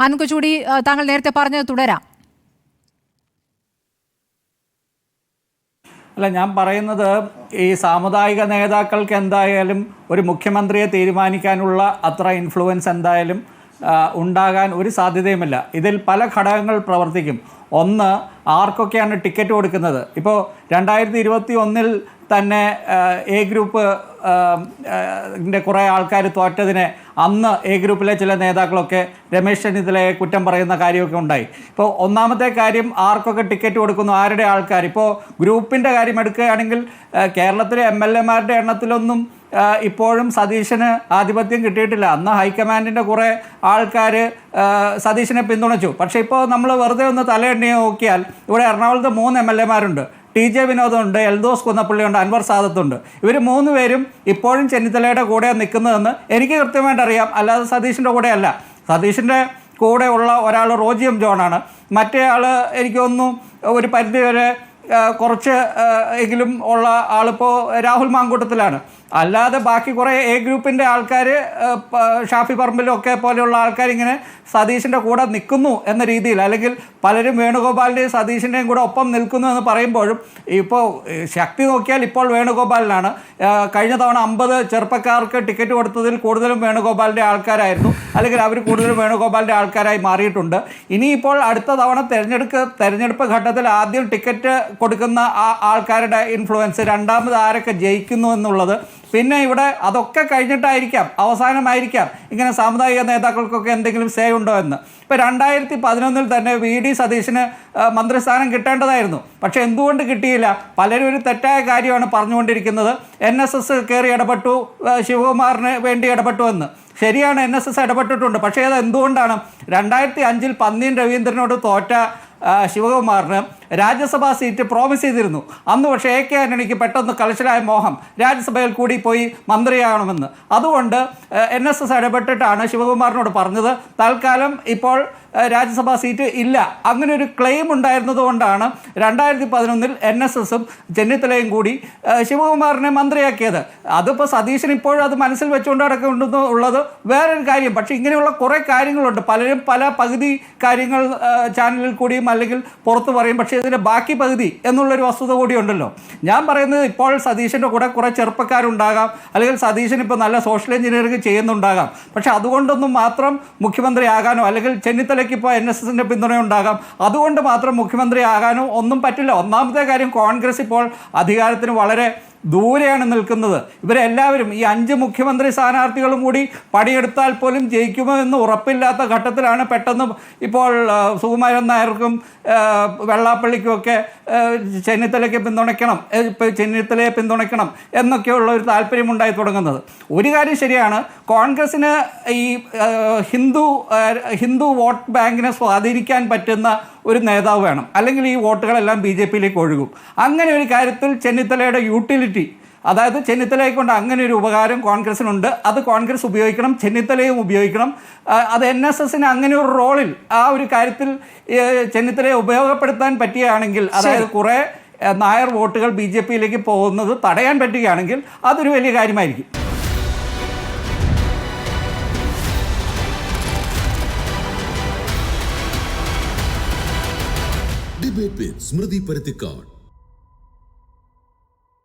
ആനന്ദ് കൊച്ചുകൂടി താങ്കൾ നേരത്തെ പറഞ്ഞത് തുടരാം. അല്ല, ഞാൻ പറയുന്നത് ഈ സാമുദായിക നേതാക്കൾക്ക് എന്തായാലും ഒരു മുഖ്യമന്ത്രിയെ തീരുമാനിക്കാനുള്ള അത്ര ഇൻഫ്ലുവൻസ് എന്തായാലും ഉണ്ടാകാൻ ഒരു സാധ്യതയുമില്ല. ഇതിൽ പല ഘടകങ്ങൾ പ്രവർത്തിക്കും. ഒന്ന്, ആർക്കൊക്കെയാണ് ടിക്കറ്റ് കൊടുക്കുന്നത്. ഇപ്പോൾ 2021 തന്നെ എ ഗ്രൂപ്പ് കുറേ ആൾക്കാർ തോറ്റതിനെ അന്ന് എ ഗ്രൂപ്പിലെ ചില നേതാക്കളൊക്കെ രമേശ് ചെന്നിത്തലയെ കുറ്റം പറയുന്ന കാര്യമൊക്കെ ഉണ്ടായി. ഇപ്പോൾ ഒന്നാമത്തെ കാര്യം, ആർക്കൊക്കെ ടിക്കറ്റ് കൊടുക്കുന്നു, ആരുടെ ആൾക്കാർ. ഇപ്പോൾ ഗ്രൂപ്പിൻ്റെ കാര്യം എടുക്കുകയാണെങ്കിൽ കേരളത്തിലെ MLA-മാരുടെ എണ്ണത്തിലൊന്നും ഇപ്പോഴും സതീശന് ആധിപത്യം കിട്ടിയിട്ടില്ല. അന്ന് ഹൈക്കമാൻഡിൻ്റെ കുറേ ആൾക്കാർ സതീശനെ പിന്തുണച്ചു. പക്ഷേ ഇപ്പോൾ നമ്മൾ വെറുതെ ഒന്ന് തലയെണ്ണി നോക്കിയാൽ ഇവിടെ എറണാകുളത്ത് 3 MLA-മാരുണ്ട്. TJ വിനോദുണ്ട്, എൽദോസ് കുന്നപ്പള്ളിയുണ്ട്, അൻവർ സാദത്തുണ്ട്. ഇവർ 3 പേരും ഇപ്പോഴും ചെന്നിത്തലയുടെ കൂടെ നിൽക്കുന്നതെന്ന് എനിക്ക് കൃത്യമായിട്ട് അറിയാം. അല്ലാതെ സതീശിൻ്റെ കൂടെ അല്ല. സതീശിൻ്റെ കൂടെ ഉള്ള ഒരാൾ റോജി എം ജോണാണ്. മറ്റേ ആൾ എനിക്ക് തോന്നുന്നു ഒരു പരിധിവരെ കുറച്ച് എങ്കിലും ഉള്ള ആളിപ്പോൾ രാഹുൽ മാങ്കൂട്ടത്തിലാണ്. അല്ലാതെ ബാക്കി കുറേ എ ഗ്രൂപ്പിൻ്റെ ആൾക്കാർ, ഷാഫി പറമ്പിലൊക്കെ പോലെയുള്ള ആൾക്കാർ ഇങ്ങനെ സതീശിൻ്റെ കൂടെ നിൽക്കുന്നു എന്ന രീതിയിൽ, അല്ലെങ്കിൽ പലരും വേണുഗോപാലിൻ്റെയും സതീശിൻ്റെയും കൂടെ ഒപ്പം നിൽക്കുന്നു എന്ന് പറയുമ്പോഴും ഇപ്പോൾ ശക്തി നോക്കിയാൽ ഇപ്പോൾ വേണുഗോപാലിനാണ്. കഴിഞ്ഞ തവണ 50 ചെറുപ്പക്കാർക്ക് ടിക്കറ്റ് കൊടുത്തതിൽ കൂടുതലും വേണുഗോപാലിൻ്റെ ആൾക്കാരായിരുന്നു, അല്ലെങ്കിൽ അവർ കൂടുതലും വേണുഗോപാലിൻ്റെ ആൾക്കാരായി മാറിയിട്ടുണ്ട്. ഇനിയിപ്പോൾ അടുത്ത തവണ തെരഞ്ഞെടുപ്പ് ഘട്ടത്തിൽ ആദ്യം ടിക്കറ്റ് കൊടുക്കുന്ന ആൾക്കാരുടെ ഇൻഫ്ലുവൻസ്, രണ്ടാമത് ആരൊക്കെ ജയിക്കുന്നു എന്നുള്ളത്, പിന്നെ ഇവിടെ അതൊക്കെ കഴിഞ്ഞിട്ടായിരിക്കാം, അവസാനമായിരിക്കാം ഇങ്ങനെ സാമുദായിക നേതാക്കൾക്കൊക്കെ എന്തെങ്കിലും സേ ഉണ്ടോ എന്ന്. ഇപ്പോൾ 2011 തന്നെ VD സതീശന് മന്ത്രിസ്ഥാനം കിട്ടേണ്ടതായിരുന്നു. പക്ഷേ എന്തുകൊണ്ട് കിട്ടിയില്ല? പലരും ഒരു തെറ്റായ കാര്യമാണ് പറഞ്ഞുകൊണ്ടിരിക്കുന്നത്. NSS കയറി ഇടപെട്ടു, ശിവകുമാറിന് വേണ്ടി ഇടപെട്ടു എന്ന്. ശരിയാണ്, NSS ഇടപെട്ടിട്ടുണ്ട്. പക്ഷേ അത് എന്തുകൊണ്ടാണ്? 2005 പന്ന്യൻ രവീന്ദ്രനോട് തോറ്റ ശിവകുമാറിന് രാജ്യസഭാ സീറ്റ് പ്രോമിസ് ചെയ്തിരുന്നു. അന്ന് പക്ഷേ AK ആന്റണിക്ക് പെട്ടെന്ന് കലശലായ മോഹം രാജ്യസഭയിൽ കൂടി പോയി മന്ത്രിയാകണമെന്ന്. അതുകൊണ്ട് NSS ഇടപെട്ടിട്ടാണ് ശിവകുമാറിനോട് പറഞ്ഞത് തൽക്കാലം ഇപ്പോൾ രാജ്യസഭാ സീറ്റ് ഇല്ല. അങ്ങനെ ഒരു ക്ലെയിം ഉണ്ടായിരുന്നതുകൊണ്ടാണ് 2011 NSSും ചെന്നിത്തലയും കൂടി ശിവകുമാറിനെ മന്ത്രിയാക്കിയത്. അതിപ്പോൾ സതീശൻ ഇപ്പോഴും അത് മനസ്സിൽ വെച്ചുകൊണ്ട് നടക്കുന്നുണ്ടെന്ന് ഉള്ളത് വേറൊരു കാര്യം. പക്ഷേ ഇങ്ങനെയുള്ള കുറേ കാര്യങ്ങളുണ്ട്. പലരും പല പകുതി കാര്യങ്ങൾ ചാനലിൽ കൂടിയും അല്ലെങ്കിൽ പുറത്ത് പറയും. പക്ഷേ ഇതിൻ്റെ ബാക്കി പകുതി എന്നുള്ളൊരു വസ്തുത കൂടിയുണ്ടല്ലോ. ഞാൻ പറയുന്നത്, ഇപ്പോൾ സതീശൻ്റെ കൂടെ കുറേ ചെറുപ്പക്കാരുണ്ടാകാം, അല്ലെങ്കിൽ സതീശൻ ഇപ്പോൾ നല്ല സോഷ്യൽ എഞ്ചിനീയറിംഗ് ചെയ്യുന്നുണ്ടാകാം. പക്ഷേ അതുകൊണ്ടൊന്നും മാത്രം മുഖ്യമന്ത്രി ആകാനോ, അല്ലെങ്കിൽ ചെന്നിത്തലയ്ക്ക് ഇപ്പോൾ NSSൻ്റെ പിന്തുണയുണ്ടാകാം, അതുകൊണ്ട് മാത്രം മുഖ്യമന്ത്രി ആകാനോ ഒന്നും പറ്റില്ല. ഒന്നാമത്തെ കാര്യം, കോൺഗ്രസ് ഇപ്പോൾ അധികാരത്തിന് വളരെ ദൂരെയാണ് നിൽക്കുന്നത്. ഇവരെല്ലാവരും ഈ 5 മുഖ്യമന്ത്രി സ്ഥാനാർത്ഥികളും കൂടി പണിയെടുത്താൽ പോലും ജയിക്കുമോ എന്ന് ഉറപ്പില്ലാത്ത ഘട്ടത്തിലാണ് പെട്ടെന്ന് ഇപ്പോൾ സുകുമാരൻ നായർക്കും വെള്ളാപ്പള്ളിക്കുമൊക്കെ ചെന്നിത്തലയ്ക്ക് പിന്തുണയ്ക്കണം, ചെന്നിത്തലയെ പിന്തുണയ്ക്കണം എന്നൊക്കെയുള്ള ഒരു താല്പര്യമുണ്ടായി തുടങ്ങുന്നത്. ഒരു കാര്യം ശരിയാണ്, കോൺഗ്രസ്സിന് ഈ ഹിന്ദു വോട്ട് ബാങ്കിനെ സ്വാധീനിക്കാൻ പറ്റുന്ന ഒരു നേതാവ് വേണം, അല്ലെങ്കിൽ ഈ വോട്ടുകളെല്ലാം BJPയിലേക്ക് ഒഴുകും. അങ്ങനെ ഒരു കാര്യത്തിൽ ചെന്നിത്തലയുടെ യൂട്ടിലിറ്റി, അതായത് ചെന്നിത്തലയെ കൊണ്ട് അങ്ങനെ ഒരു ഉപകാരം കോൺഗ്രസ്സിനുണ്ട്. അത് കോൺഗ്രസ് ഉപയോഗിക്കണം, ചെന്നിത്തലയും ഉപയോഗിക്കണം. അത് NSSന് അങ്ങനെ ഒരു റോളിൽ, ആ ഒരു കാര്യത്തിൽ ചെന്നിത്തലയെ ഉപയോഗപ്പെടുത്താൻ പറ്റുകയാണെങ്കിൽ, അതായത് കുറേ നായർ വോട്ടുകൾ BJPയിലേക്ക് പോകുന്നത് തടയാൻ പറ്റുകയാണെങ്കിൽ അതൊരു വലിയ കാര്യമായിരിക്കും. ഡിബേറ്റ് വിത്ത് സ്മൃതി പരുത്തിക്കാട്.